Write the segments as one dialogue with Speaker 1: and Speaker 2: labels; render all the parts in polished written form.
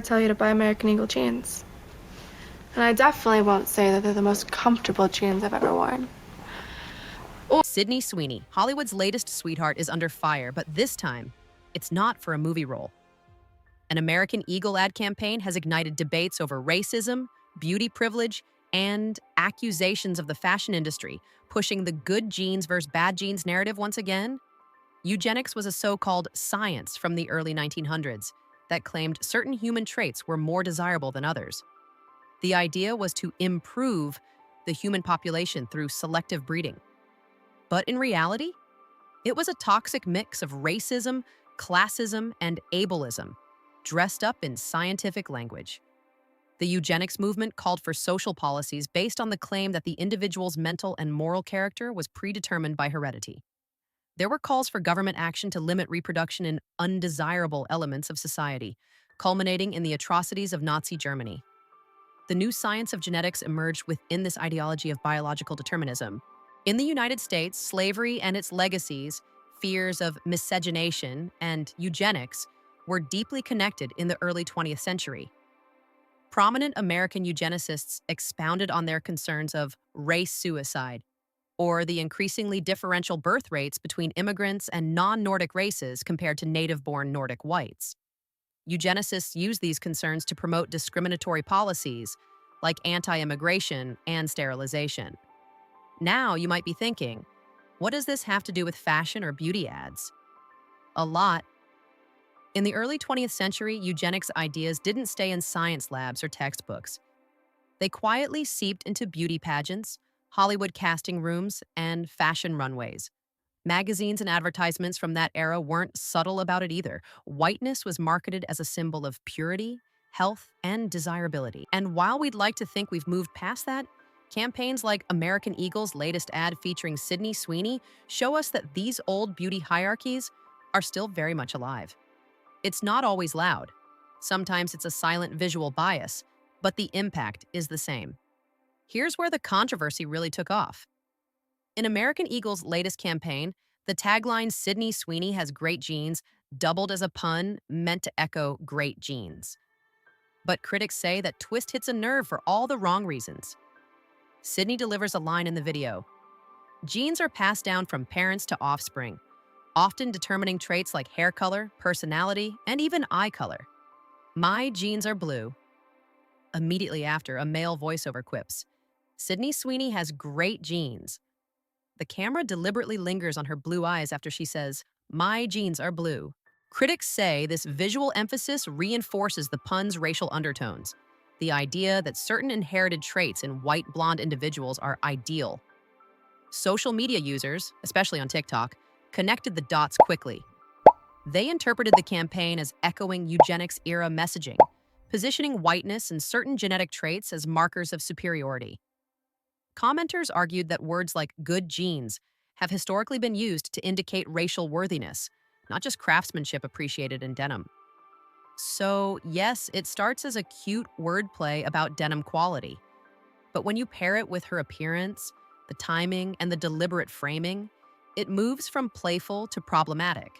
Speaker 1: tell you to buy American Eagle jeans. And I definitely won't say that they're the most comfortable jeans I've ever worn.
Speaker 2: Sydney Sweeney, Hollywood's latest sweetheart, is under fire, but this time, it's not for a movie role. An American Eagle ad campaign has ignited debates over racism, beauty privilege, and accusations of the fashion industry, pushing the good genes versus bad genes narrative once again. Eugenics was a so-called science from the early 1900s that claimed certain human traits were more desirable than others. The idea was to improve the human population through selective breeding. But in reality, it was a toxic mix of racism, classism, and ableism, dressed up in scientific language. The eugenics movement called for social policies based on the claim that the individual's mental and moral character was predetermined by heredity. There were calls for government action to limit reproduction in undesirable elements of society, culminating in the atrocities of Nazi Germany. The new science of genetics emerged within this ideology of biological determinism. In the United States, slavery and its legacies, fears of miscegenation, and eugenics were deeply connected in the early 20th century. Prominent American eugenicists expounded on their concerns of race suicide, or the increasingly differential birth rates between immigrants and non-Nordic races compared to native-born Nordic whites. Eugenicists use these concerns to promote discriminatory policies like anti-immigration and sterilization. Now you might be thinking, what does this have to do with fashion or beauty ads? A lot. In the early 20th century, eugenics ideas didn't stay in science labs or textbooks. They quietly seeped into beauty pageants, Hollywood casting rooms, and fashion runways. Magazines and advertisements from that era weren't subtle about it either. Whiteness was marketed as a symbol of purity, health, and desirability. And while we'd like to think we've moved past that, campaigns like American Eagle's latest ad featuring Sydney Sweeney show us that these old beauty hierarchies are still very much alive. It's not always loud. Sometimes it's a silent visual bias, but the impact is the same. Here's where the controversy really took off. In American Eagle's latest campaign, the tagline "Sydney Sweeney has great genes" doubled as a pun meant to echo great genes. But critics say that twist hits a nerve for all the wrong reasons. Sydney delivers a line in the video. Genes are passed down from parents to offspring, often determining traits like hair color, personality, and even eye color. "My genes are blue." Immediately after, a male voiceover quips, "Sydney Sweeney has great genes." The camera deliberately lingers on her blue eyes after she says, "My genes are blue." Critics say this visual emphasis reinforces the pun's racial undertones, the idea that certain inherited traits in white blonde individuals are ideal. Social media users, especially on TikTok, connected the dots quickly. They interpreted the campaign as echoing eugenics-era messaging, positioning whiteness and certain genetic traits as markers of superiority. Commenters argued that words like "good genes" have historically been used to indicate racial worthiness, not just craftsmanship appreciated in denim. So, yes, it starts as a cute wordplay about denim quality. But when you pair it with her appearance, the timing, and the deliberate framing, it moves from playful to problematic.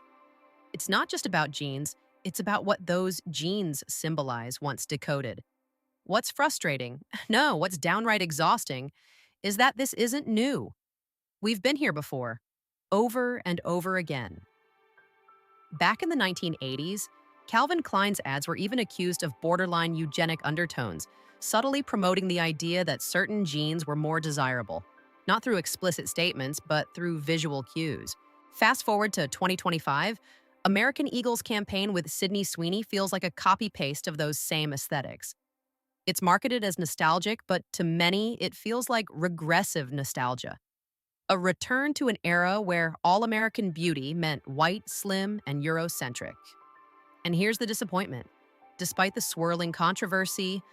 Speaker 2: It's not just about genes, it's about what those genes symbolize once decoded. What's frustrating, no, what's downright exhausting, is that this isn't new. We've been here before, over and over again. Back in the 1980s, Calvin Klein's ads were even accused of borderline eugenic undertones, subtly promoting the idea that certain genes were more desirable, not through explicit statements, but through visual cues. Fast forward to 2025, American Eagle's campaign with Sydney Sweeney feels like a copy-paste of those same aesthetics. It's marketed as nostalgic, but to many, it feels like regressive nostalgia. A return to an era where all-American beauty meant white, slim, and Eurocentric. And here's the disappointment. Despite the swirling controversy,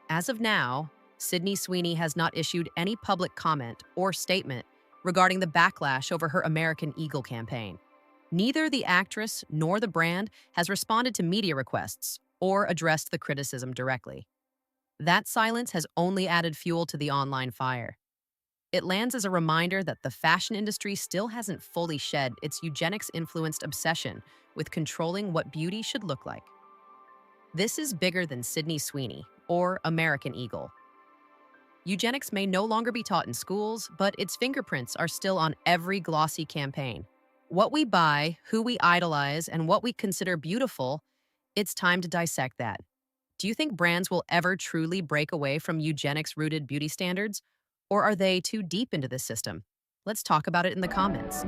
Speaker 2: as of now, Sydney Sweeney has not issued any public comment or statement regarding the backlash over her American Eagle campaign. Neither the actress nor the brand has responded to media requests or addressed the criticism directly. That silence has only added fuel to the online fire. It lands as a reminder that the fashion industry still hasn't fully shed its eugenics-influenced obsession with controlling what beauty should look like. This is bigger than Sydney Sweeney or American Eagle. Eugenics may no longer be taught in schools, but its fingerprints are still on every glossy campaign. What we buy, who we idolize, and what we consider beautiful, it's time to dissect that. Do you think brands will ever truly break away from eugenics-rooted beauty standards? Or are they too deep into this system? Let's talk about it in the comments.